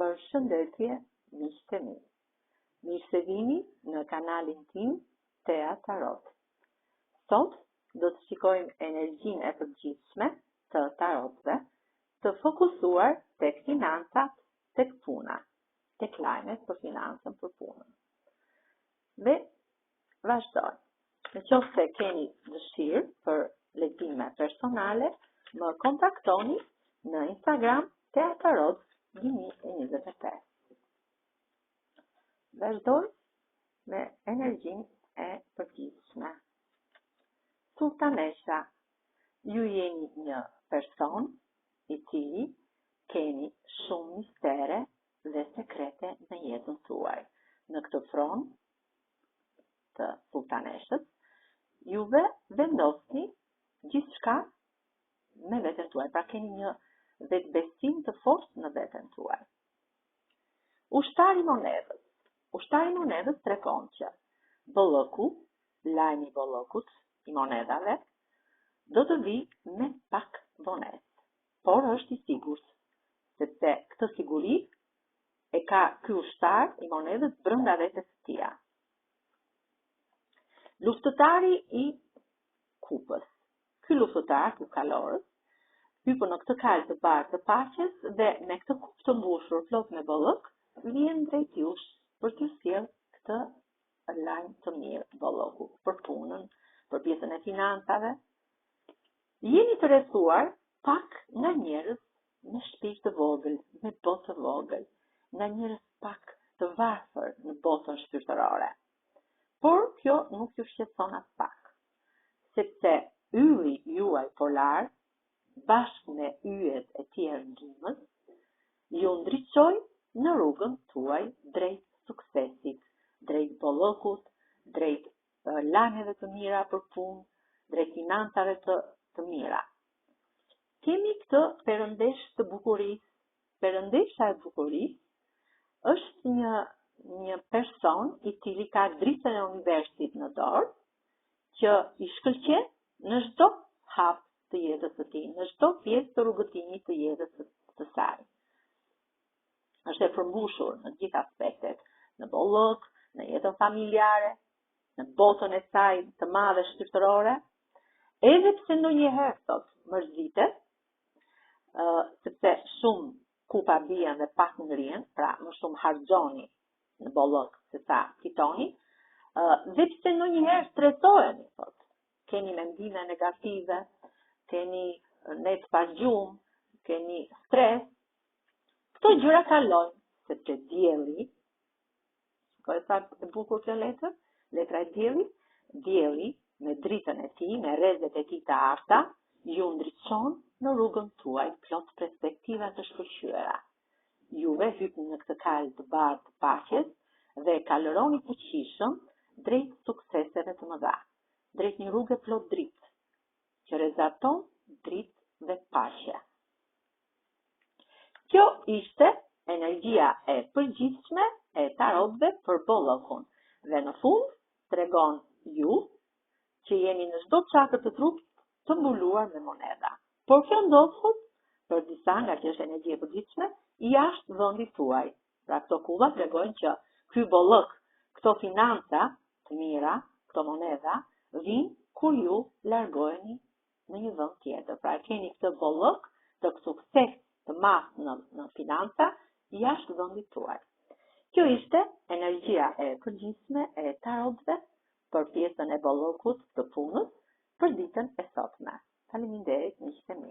për shëndetje miqtë mi. Mirë se vini në kanalin tim Tea Tarot. Sot do të shikojmë energjinë e përgjithshme të tarotëve, të fokusuar tek financat, tek puna, tek lajmet për financën, për punën. Dhe vazhdoj. Në qoftë se keni dëshirë për lexime personale, më kontaktoni në Instagram Tea Tarot 2025. Vazhdoj me energjinë e përgjithshme. Sultanesha, ju jeni një person i cili keni shumë mistere dhe sekrete në jetën tuaj. Në këtë front të sultaneshës, juve vendosni gjithçka me veten tuaj, pra keni një vetbesim të fortë në veten tuaj. Ushtari monedhës. Ushtari monedhës tregon që bollëku, lajmi i bollëkut, i monedhave, do të vi me pak vonesë, por është i sigurt, sepse këtë siguri e ka ky ushtar i monedhës brenda vetes së tij. Luftëtari i kupës. Ky luftëtar, ky kalorës, hypën në këtë kalë të bardhë të paqes dhe me këtë kupë të mbushur plot me bollëk, vjen drejt jush për t'ju sjellë këtë lajm të mirë bollëku, për punën, për pjesën e financave. Jeni të rrethuar pak nga njerëz me shtëpi të vogël, me botë të vogël, nga njerëz pak të varfër në botën shpirtërore. Por kjo nuk ju shqetëson as pak, sepse ylli juaj polar, bashkë me yjet e tjerë ndihmës, ju ndriçoj në rrugën tuaj drejt suksesit, drejt bollëkut, drejt lajmeve të mira për punë, drejt financave të mira. Kemi këtë perëndesh të bukurisë. Perëndesha e bukurisë është një person i cili ka dritën e universit në dorë, që i shkëlqen në çdo hap të jetës së tij, në çdo pjesë të rrugëtimit të jetës së saj. Është e përmbushur në gjithë aspektet, në bollëk, në jetën familjare, në botën e saj të madhe shpirtërore, edhe pse ndonjëherë sot mërzitet, sepse shumë kupa bien dhe pak ngrihen, pra më shumë harxhoni në bollëk se sa fitoni, dhe pse ndonjëherë stresoheni sot, keni mendime negative, keni net pa gjumë, keni stres, këto gjëra kalojnë, sepse dielli, shikoj sa e bukur kjo letër, letra e dielli me dritën e tij, me rrezet e tij të arta, ju ndriçon në rrugën tuaj plot perspektiva të shkëlqyera. Juve hypni në këtë kalë të bardhë të paqes dhe kaloroni fuqishëm drejt sukseseve të mëdha, drejt një rrugë plot dritë, që rezaton dritë dhe paqe. Kjo ishte energjia e përgjithshme e tarotëve për bollëkun. Dhe në fund tregon ju që jeni në çdo çakër të trupit të mbuluar me monedha. Por kjo ndodhet për disa nga që është energji e përgjithshme jashtë vendit tuaj. Pra këto kulla tregojnë që ky bollëk, këto financa të mira, këto monedha vijnë kur ju largoheni në një vend tjetër. Pra keni këtë bollëk të sukses të madh në financa jashtë vendit tuaj. Kjo ishte energjia e përgjithshme e tarotëve për pjesën e bollëkut të punës për ditën e sotme. Faleminderit miqtë mi.